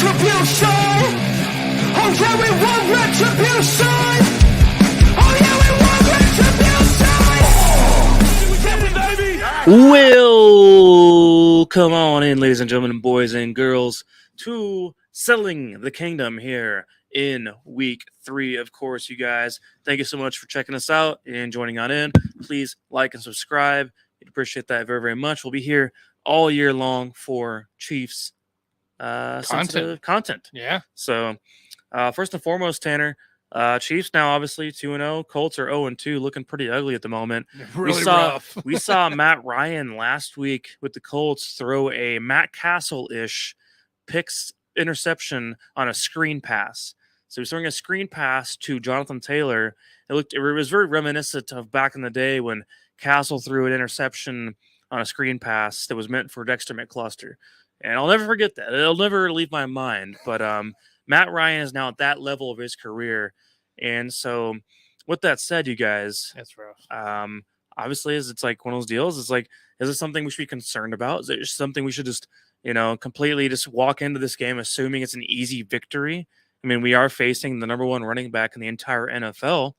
retribution. Oh yeah, we want retribution. Oh yeah, we want retribution. Welcome on in, ladies and gentlemen, boys and girls, to Settling the Kingdom here in week 3. Of course, you guys, thank you so much for checking us out and joining on in. Please like and subscribe. We'd appreciate that very, very much. We'll be here all year long for Chiefs sensitive content. Yeah. So, first and foremost, Tanner, Chiefs now obviously 2-0. Colts are 0-2, looking pretty ugly at the moment. Really rough. We saw Matt Ryan last week with the Colts throw a Matt Castle-ish picks interception on a screen pass. So he's throwing a screen pass to Jonathan Taylor. It was very reminiscent of back in the day when Castle threw an interception on a screen pass that was meant for Dexter McCluster. And I'll never forget that. It'll never leave my mind. But Matt Ryan is now at that level of his career. And so with that said, you guys, That's rough. Obviously, it's like one of those deals. It's like, is it something we should be concerned about? Is it just something we should just, completely just walk into this game assuming it's an easy victory? I mean, we are facing the number one running back in the entire NFL.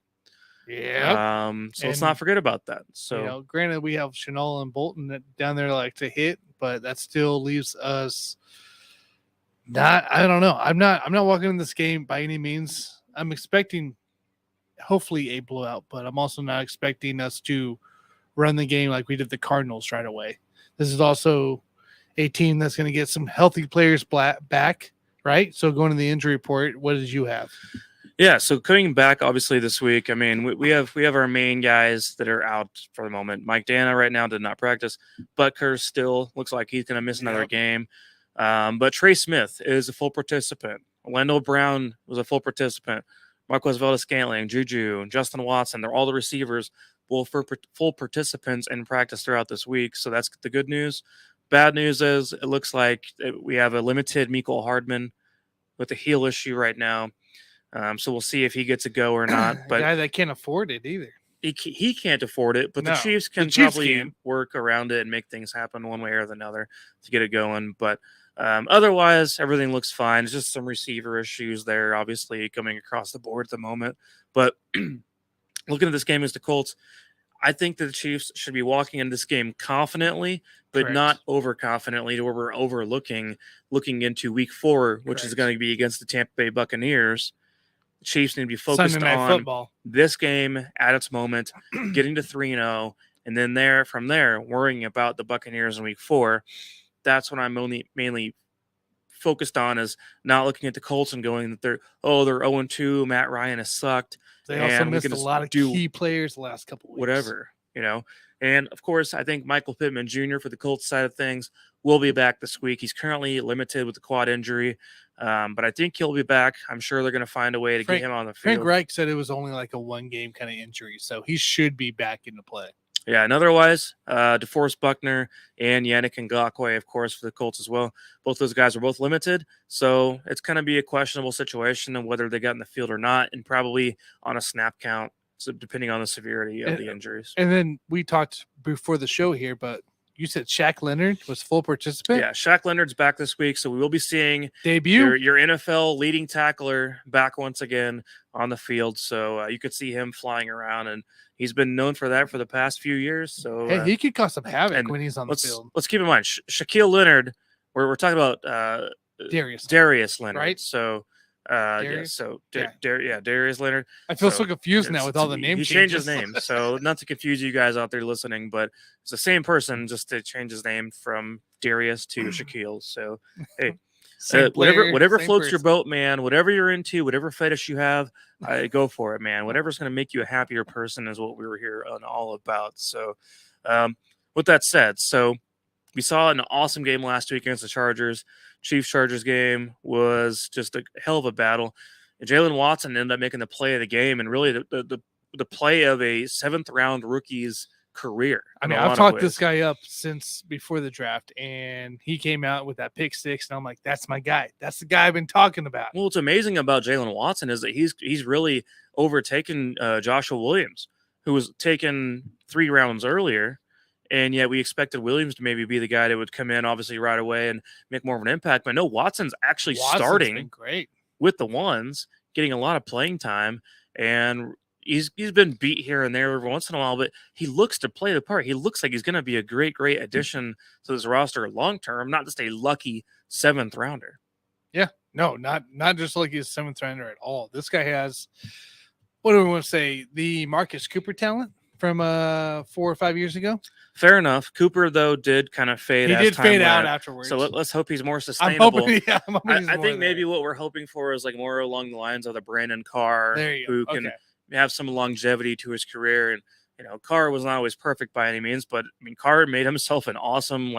Yeah. So let's not forget about that. So, granted, we have Chanel and Bolton down there like to hit, but that still leaves us I don't know. I'm not walking in this game by any means. I'm expecting hopefully a blowout, but I'm also not expecting us to run the game like we did the Cardinals right away. This is also a team that's going to get some healthy players back, right? So going to the injury report, what did you have? Yeah, so coming back obviously this week, I mean, we have our main guys that are out for the moment. Mike Dana right now did not practice. Butker still looks like he's going to miss another game. But Trey Smith is a full participant. Wendell Brown was a full participant. Marquez Valdez-Scantling, Juju, Justin Watson, they're all the receivers, full participants in practice throughout this week. So that's the good news. Bad news is it looks like we have a limited Mecole Hardman with a heel issue right now. So we'll see if he gets a go or not. But a guy that can't afford it either. He can't afford it, but the Chiefs can work around it and make things happen one way or another to get it going. But otherwise, everything looks fine. It's just some receiver issues there, obviously, coming across the board at the moment. But looking at this game as the Colts, I think that the Chiefs should be walking in this game confidently, but Correct. not overconfidently to where we're looking into week 4, which is going to be against the Tampa Bay Buccaneers. The Chiefs need to be focused on football. This game at its moment, getting to 3-0, and then from there, worrying about the Buccaneers in week 4. That's what I'm mainly focused on, is not looking at the Colts and going that they're 0-2. Matt Ryan has sucked. They also missed a lot of key players the last couple of weeks. Whatever, And, of course, I think Michael Pittman Jr. for the Colts side of things will be back this week. He's currently limited with the quad injury, but I think he'll be back. I'm sure they're going to find a way to get him on the field. Frank Reich said it was only like a one-game kind of injury, so he should be back into play. Yeah, and otherwise, DeForest Buckner and Yannick Ngakoue, of course, for the Colts as well. Both those guys are both limited, so it's going to be a questionable situation of whether they got in the field or not, and probably on a snap count, so depending on the severity of the injuries. And then we talked before the show here, but you said Shaq Leonard was full participant? Yeah, Shaq Leonard's back this week, so we will be seeing debut your NFL leading tackler back once again on the field. So you could see him flying around, and he's been known for that for the past few years. So hey, he could cause some havoc when he's on the field. Let's keep in mind, Shaquille Leonard. We're talking about Darius Leonard, right? So. Darius? Darius Leonard. I feel so confused now with all the name changes. He changed his name, so not to confuse you guys out there listening, but it's the same person, just to change his name from Darius to Shaquille. So, hey, whatever floats your boat, man. Whatever you're into, whatever fetish you have, go for it, man. Whatever's going to make you a happier person is what we were here on all about. So, with that said, we saw an awesome game last week against the Chargers. Chiefs-Chargers game was just a hell of a battle. And Jalen Watson ended up making the play of the game, and really the play of a 7th-round rookie's career. I mean, I've talked this guy up since before the draft, and he came out with that pick 6, and I'm like, that's my guy. That's the guy I've been talking about. Well, what's amazing about Jalen Watson is that he's really overtaken Joshua Williams, who was taken 3 rounds earlier. And yet we expected Williams to maybe be the guy that would come in obviously right away and make more of an impact. But no, Watson's actually starting been great with the ones, getting a lot of playing time, and he's been beat here and there every once in a while, but he looks to play the part. He looks like he's going to be a great addition to this roster long term, not just a lucky 7th rounder. Yeah, no, not just like his 7th rounder at all. This guy has, what do we want to say, the Marcus Cooper talent from 4 or 5 years ago. Fair enough. Cooper, though, did kind of fade. He did fade out afterwards. So let's hope he's more sustainable. I'm hoping I think maybe what we're hoping for is like more along the lines of the Brandon Carr, who can have some longevity to his career. And Carr was not always perfect by any means, but I mean, Carr made himself an awesome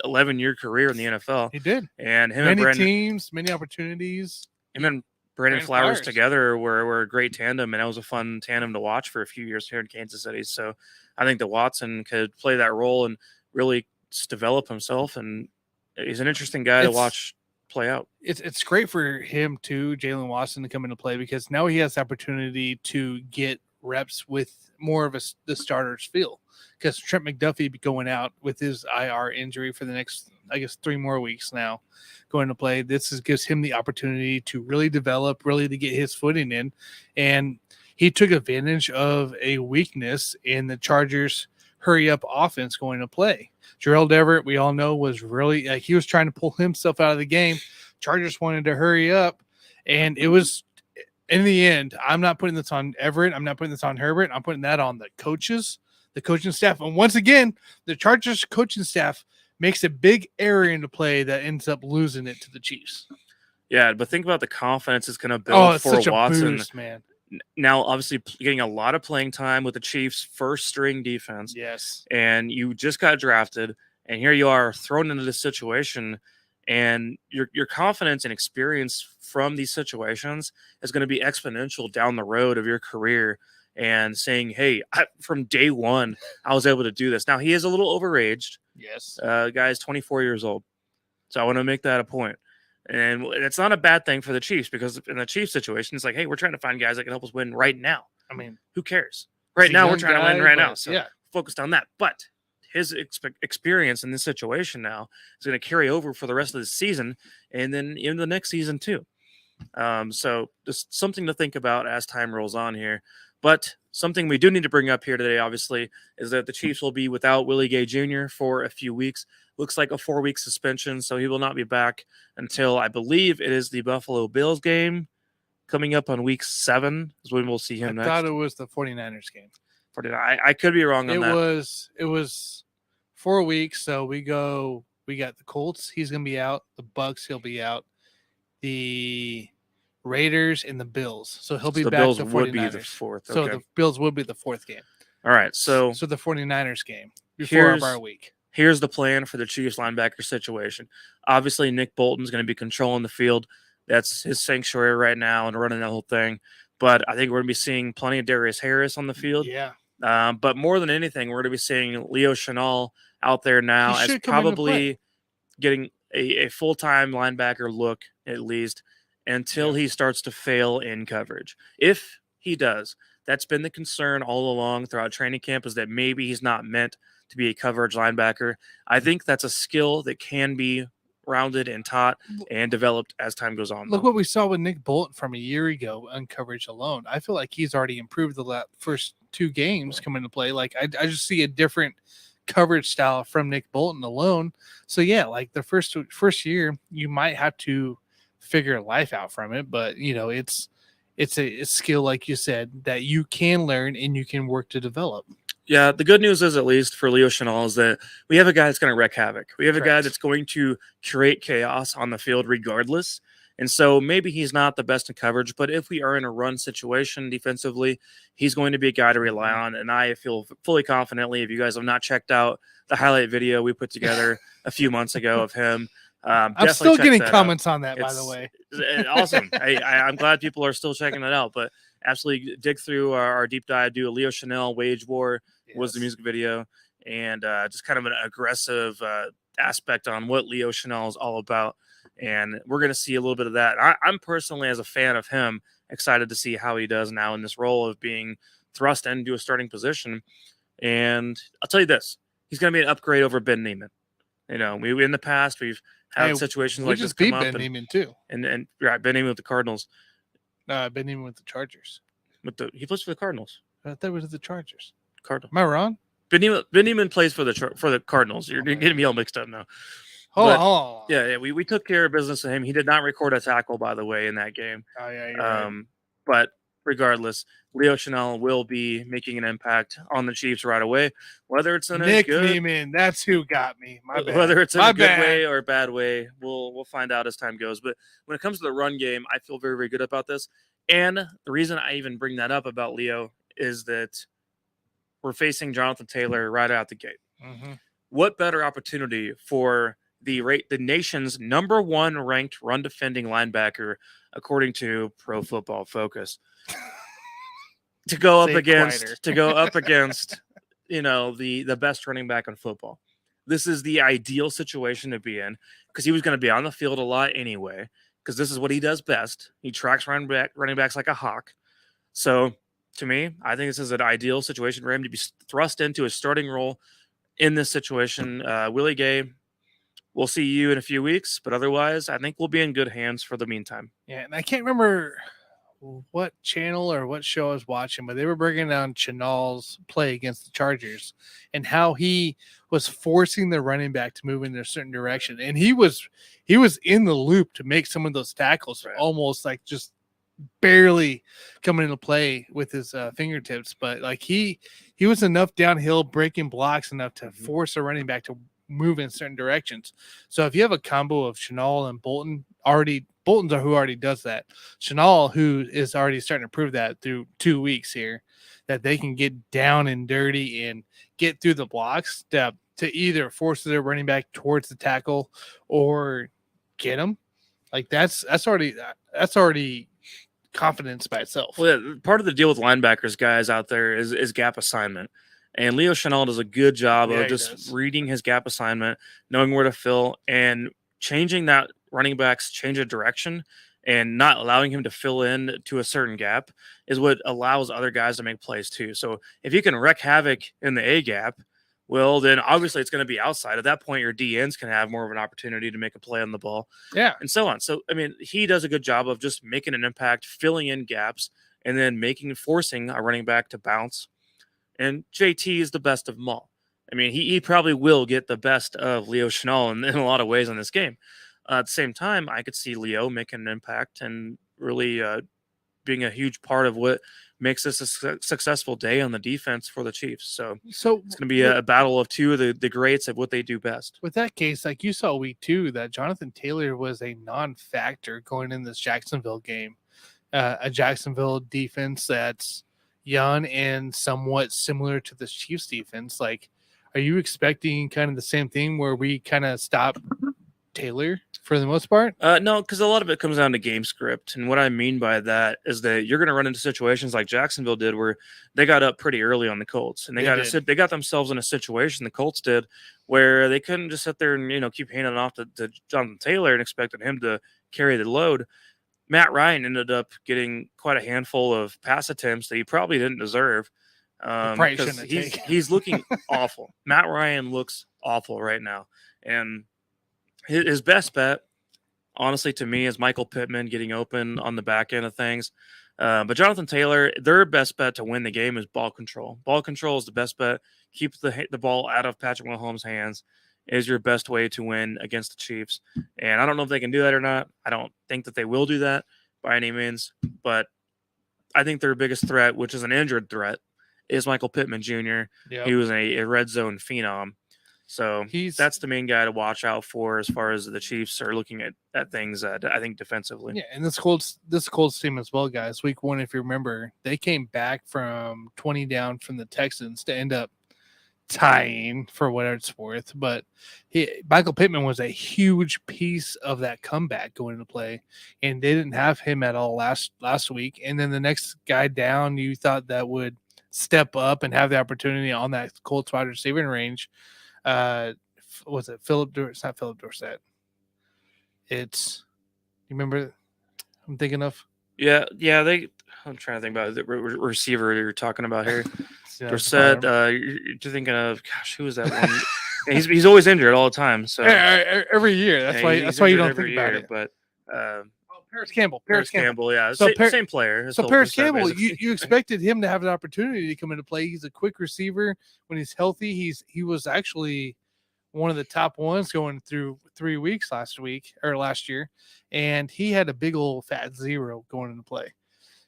11-year career in the NFL. He did, and him many and Brandon, teams, many opportunities. Him and Brandon Flowers together were a great tandem, and that was a fun tandem to watch for a few years here in Kansas City. So I think that Watson could play that role and really just develop himself, and he's an interesting guy to watch play out. It's great for him too, Jalen Watson, to come into play, because now he has the opportunity to get reps with more of the starters feel, because Trent McDuffie be going out with his IR injury for the next, I guess, 3 more weeks now going to play. Gives him the opportunity to really develop, really to get his footing in. And he took advantage of a weakness in the Chargers hurry up offense going to play. Gerald Everett, we all know, was really he was trying to pull himself out of the game. Chargers wanted to hurry up, and it was, in the end, I'm not putting this on Everett. I'm not putting this on Herbert. I'm putting that on the coaches, the coaching staff. And once again, the Chargers coaching staff makes a big error into play that ends up losing it to the Chiefs. Yeah, but think about the confidence it's going to build for such Watson. A boost, man. Now, obviously, getting a lot of playing time with the Chiefs' first-string defense. Yes. And you just got drafted, and here you are thrown into this situation, and your confidence and experience from these situations is going to be exponential down the road of your career, and saying, hey, from day one, I was able to do this. Now, he is a little overaged. Yes. Guy's 24 years old. So I want to make that a point. And it's not a bad thing for the Chiefs, because in the Chiefs situation, it's like, hey, we're trying to find guys that can help us win right now. I mean, who cares? Right now, we're trying to win right now. So yeah, focused on that. But his experience in this situation now is going to carry over for the rest of the season, and then in the next season too. So just something to think about as time rolls on here. But something we do need to bring up here today, obviously, is that the Chiefs will be without Willie Gay Jr. for a few weeks. Looks like a 4-week suspension, so he will not be back until, I believe, it is the Buffalo Bills game coming up on week 7 is when we'll see him next. I thought it was the 49ers game. I could be wrong on that. It was 4 weeks, so we got the Colts. He's going to be out. The Bucks, he'll be out. The Raiders and the Bills. So he'll be back. Bills the 49ers. Would be the 4th. Okay. So the Bills would be the 4th game. All right. So the 49ers game before our week. Here's the plan for the Chiefs linebacker situation. Obviously, Nick Bolton's going to be controlling the field. That's his sanctuary right now and running that whole thing. But I think we're going to be seeing plenty of Darius Harris on the field. Yeah. But more than anything, we're going to be seeing Leo Chenal out there now as probably getting a full-time linebacker look, at least, until he starts to fail in coverage. If he does, that's been the concern all along throughout training camp, is that maybe he's not meant to be a coverage linebacker. I think that's a skill that can be rounded and taught and developed as time goes on. Look what we saw with Nick Bolton from a year ago on coverage alone. I feel like he's already improved the first 2 games coming to play. Like I just see a different coverage style from Nick Bolton alone. So yeah, like the first year, you might have to figure life out from it, but it's a skill, like you said, that you can learn and you can work to develop. Yeah, the good news is, at least for Leo Chenal, is that we have a guy that's going to wreak havoc. We have a guy that's going to create chaos on the field regardless. And so maybe he's not the best in coverage, but if we are in a run situation defensively, he's going to be a guy to rely on. And I feel fully confidently, if you guys have not checked out the highlight video we put together a few months ago of him, I'm still getting comments on that, by the way. Awesome. I'm glad people are still checking that out, but absolutely dig through our deep dive, do a Leo Chenal Wage War was the music video, and just kind of an aggressive aspect on what Leo Chenal is all about. And we're going to see a little bit of that. I'm personally, as a fan of him, excited to see how he does now in this role of being thrust into a starting position. And I'll tell you this, he's going to be an upgrade over Ben Neiman. You know, we in the past we've had situations like this come up. Ben Neiman too, and right, Ben Neiman with the Cardinals. Ben Neiman with the Chargers. He plays for the Cardinals. I thought it was the Chargers. Cardinals. Am I wrong? Ben Neiman plays for the Cardinals. You're getting me all mixed up now. Hold on. Yeah, we took care of business with him. He did not record a tackle, by the way, in that game. Oh yeah, you're right. But regardless, Leo Chenal will be making an impact on the Chiefs right away. Whether it's in Nick a good, Neiman, that's who got me. My bad. Whether it's in a good way or a bad way, we'll find out as time goes. But when it comes to the run game, I feel very, very good about this. And the reason I even bring that up about Leo is that we're facing Jonathan Taylor right out the gate. Mm-hmm. What better opportunity for the nation's number 1 ranked run defending linebacker, according to Pro Football Focus, to go up against, you know, the best running back in football. This is the ideal situation to be in because he was going to be on the field a lot anyway, because this is what he does best. He tracks running backs like a hawk. So to me, I think this is an ideal situation for him to be thrust into a starting role in this situation. Willie Gay, we'll see you in a few weeks, but otherwise, I think we'll be in good hands for the meantime. Yeah, and I can't remember what channel or what show I was watching, but they were breaking down Chenal's play against the Chargers and how he was forcing the running back to move in a certain direction, and he was in the loop to make some of those tackles, right, almost like just barely coming into play with his fingertips, but like he was enough downhill breaking blocks enough to force a running back to move in certain directions. So if you have a combo of Chenal and Bolton's who already does that. Chenal, who is already starting to prove that through 2 weeks here, that they can get down and dirty and get through the blocks to either force their running back towards the tackle or get them. Like that's already confidence by itself. Well, yeah, part of the deal with linebackers, guys, out there is gap assignment. And Leo Chenal does a good job of just reading his gap assignment, knowing where to fill, and changing that running back's change of direction and not allowing him to fill in to a certain gap is what allows other guys to make plays too. So if you can wreak havoc in the A gap, well, then obviously it's going to be outside. At that point, your DNs can have more of an opportunity to make a play on the ball. Yeah. And so on. So, I mean, he does a good job of just making an impact, filling in gaps, and then forcing a running back to bounce. And JT is the best of them all. I mean, he probably will get the best of Leo Chenal in a lot of ways in this game. At the same time, I could see Leo making an impact and really being a huge part of what makes this a successful day on the defense for the Chiefs. So it's going to be a battle of two of the greats of what they do best. With that case, like you saw week 2, that Jonathan Taylor was a non-factor going in this Jacksonville game. A Jacksonville defense that's young and somewhat similar to the Chiefs defense. Like, are you expecting kind of the same thing where we kind of stop Taylor for the most part? No, because a lot of it comes down to game script. And what I mean by that is that you're going to run into situations like Jacksonville did where they got up pretty early on the Colts. And they got themselves in a situation, the Colts did, where they couldn't just sit there and, keep handing off to Jonathan Taylor and expecting him to carry the load. Matt Ryan ended up getting quite a handful of pass attempts that he probably didn't deserve. Because he's looking awful. Matt Ryan looks awful right now. And his best bet, honestly, to me, is Michael Pittman getting open on the back end of things. But Jonathan Taylor, their best bet to win the game is ball control. Ball control is the best bet. Keep the ball out of Patrick Mahomes' hands is your best way to win against the Chiefs. And I don't know if they can do that or not. I don't think that they will do that by any means. But I think their biggest threat, which is an injured threat, is Michael Pittman Jr. Yep. He was a red zone phenom. So that's the main guy to watch out for as far as the Chiefs are looking at things, I think, defensively. Yeah, and this Colts team as well, guys. Week 1, if you remember, they came back from 20 down from the Texans to end up tying for whatever it's worth. But Michael Pittman was a huge piece of that comeback going into play, and they didn't have him at all last week. And then the next guy down, you thought that would step up and have the opportunity on that Colts wide receiving range. Was it Philip Dorsett? It's not Philip Dorsett. It's, you remember I'm thinking of? Yeah. I'm trying to think about the receiver you're talking about here. down at the Brissett, bottom. you're thinking of, gosh, who was that one? Yeah, he's always injured all the time. So Every year. That's why you don't think about it. But Paris Campbell. yeah, So same player. As So Fulton Paris said, Campbell, basically. you expected him to have an opportunity to come into play. He's a quick receiver when he's healthy. He was actually one of the top ones going through 3 weeks last year, and he had a big old fat 0 going into play.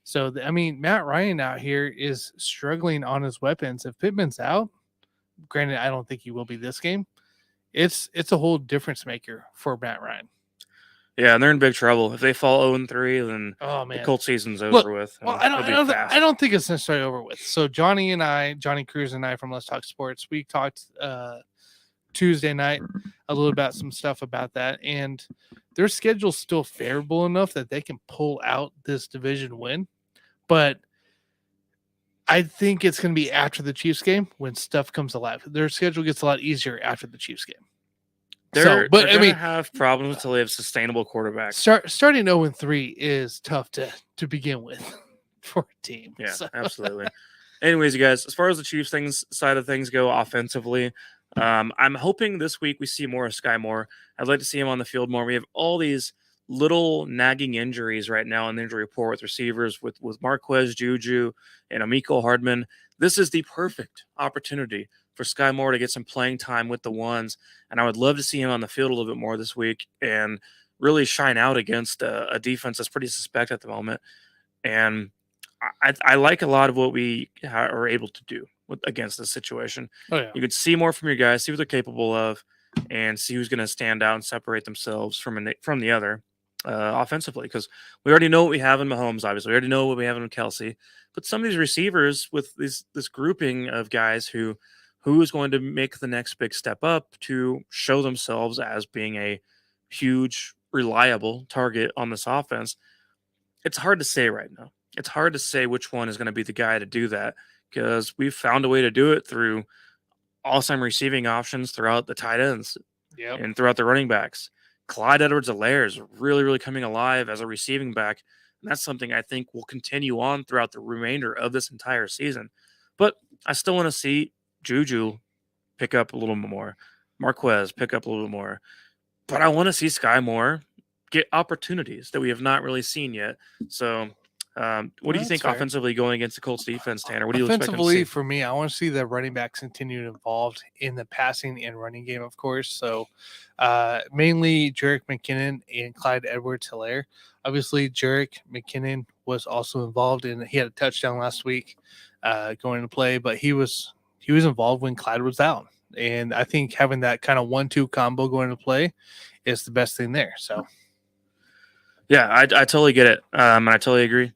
So I mean, Matt Ryan out here is struggling on his weapons. If Pittman's out, granted, I don't think he will be this game. It's a whole difference maker for Matt Ryan. Yeah, and they're in big trouble. If they fall 0-3, then the Colts season's over with. Well, I don't think it's necessarily over with. So Johnny Cruz and I from Let's Talk Sports, we talked Tuesday night a little about some stuff about that, and their schedule's still favorable enough that they can pull out this division win. But I think it's going to be after the Chiefs game when stuff comes alive. Their schedule gets a lot easier after the Chiefs game. They're going to have problems until they have sustainable quarterbacks. Starting 0-3 is tough to begin with for a team. Yeah, absolutely. Anyways, you guys, as far as the Chiefs side of things go offensively, I'm hoping this week we see more of Sky Moore. I'd like to see him on the field more. We have all these little nagging injuries right now in the injury report with receivers, with Marquez, Juju, and Amico Hardman. This is the perfect opportunity for Sky Moore to get some playing time with the ones, and I would love to see him on the field a little bit more this week and really shine out against a defense that's pretty suspect at the moment. And I like a lot of what we are able to do against this situation. Oh, yeah. You could see more from your guys, see what they're capable of, and see who's going to stand out and separate themselves from the other offensively. Because we already know what we have in Mahomes, obviously. We already know what we have in Kelsey. But some of these receivers with this grouping of guys who is going to make the next big step up to show themselves as being a huge, reliable target on this offense, it's hard to say right now. It's hard to say which one is going to be the guy to do that, because we've found a way to do it through awesome receiving options throughout the tight ends and throughout the running backs. Clyde Edwards-Helaire is really, really coming alive as a receiving back, and that's something I think will continue on throughout the remainder of this entire season. But I still want to see Juju pick up a little bit more, Marquez pick up a little bit more, but I want to see Sky Moore get opportunities that we have not really seen yet. So what do you think offensively going against the Colts defense, Tanner? What do you expect them to see? For me, I want to see the running backs continue involved in the passing and running game, of course. So mainly Jerick McKinnon and Clyde Edwards-Helaire. Obviously, Jerick McKinnon was also involved he had a touchdown last week going to play, but he was involved when Clyde was out. And I think having that kind of 1-2 combo going to play is the best thing there. So, yeah, I totally get it. I totally agree.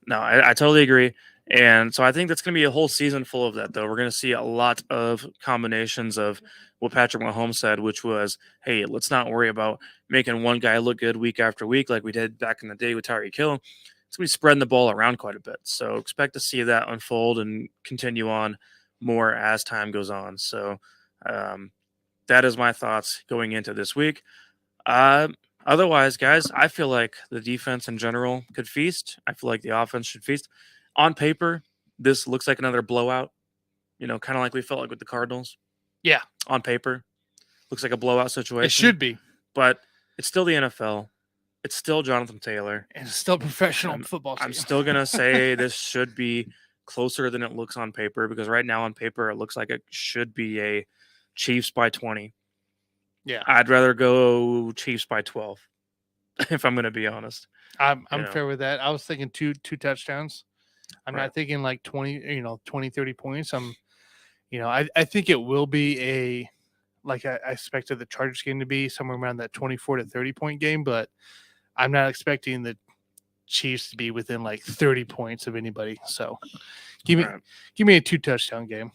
No, I totally agree. And so I think that's going to be a whole season full of that, though. We're going to see a lot of combinations of what Patrick Mahomes said, which was, hey, let's not worry about making one guy look good week after week like we did back in the day with Tyreek Hill. It's going to be spreading the ball around quite a bit. So expect to see that unfold and continue on more as time goes on. So that is my thoughts going into this week. Otherwise, guys, I feel like the defense in general could feast. I feel like the offense should feast. On paper, this looks like another blowout, kind of like we felt like with the Cardinals. Yeah. On paper, looks like a blowout situation. It should be. But it's still the NFL. It's still Jonathan Taylor. And it's still professional football team. I'm still going to say this should be closer than it looks on paper, because right now on paper it looks like it should be a Chiefs by 20. Yeah. I'd rather go Chiefs by 12, if I'm going to be honest. I'm fair with that. I was thinking two touchdowns. I'm not thinking like 20, 30 points. I think it will be I expected the Chargers game to be somewhere around that 24 to 30 point game, but I'm not expecting the Chiefs to be within like 30 points of anybody. So give me a 2 touchdown game.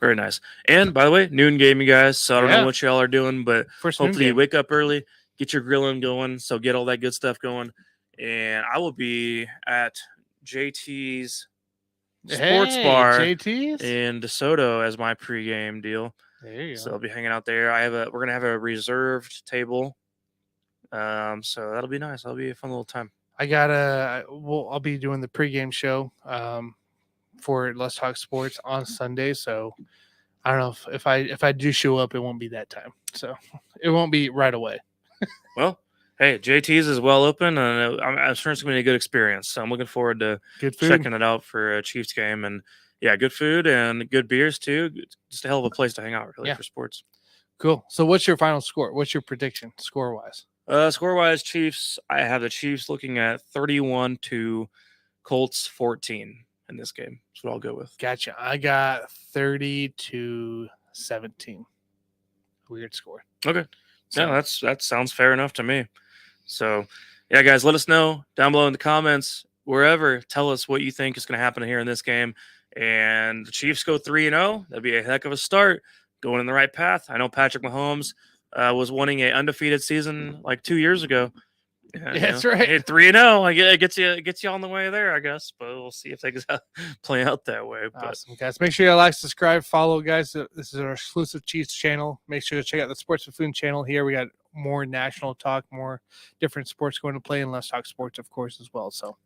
Very nice. And by the way, noon game, you guys. So I don't know what y'all are doing, but hopefully you wake up early, get your grilling going. So get all that good stuff going. And I will be at JT's Sports Bar JT's? in DeSoto as my pregame deal. There you go. So I'll be hanging out there. We're gonna have a reserved table. So that'll be nice. That'll be a fun little time. I'll be doing the pregame show. for Let's Talk Sports on Sunday. So I don't know if I do show up, it won't be that time. So it won't be right away. Well, hey, JT's is well open, and I'm sure it's going to be a good experience. So I'm looking forward to checking it out for a Chiefs game. And yeah, good food and good beers too. Just a hell of a place to hang out, really, for sports. Cool. So what's your final score? What's your prediction score-wise? Score-wise, Chiefs. I have the Chiefs looking at 31 to Colts 14 in this game. That's what I'll go with. Gotcha. I got 30-17. Weird score. Okay. So, yeah, that sounds fair enough to me. So, yeah, guys, let us know down below in the comments, wherever. Tell us what you think is going to happen here in this game. And the Chiefs go 3-0. That'd be a heck of a start. Going in the right path. I know Patrick Mahomes was wanting an undefeated season like 2 years ago. Yeah, that's right. Hey, 3-0. It gets you on the way there, I guess. But we'll see if they play out that way. Awesome, guys. Make sure you like, subscribe, follow, guys. This is our exclusive Chiefs channel. Make sure to check out the Sports with Food channel here. We got more national talk, more different sports going to play, and Let's Talk Sports, of course, as well. So,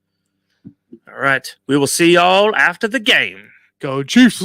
all right. We will see y'all after the game. Go Chiefs!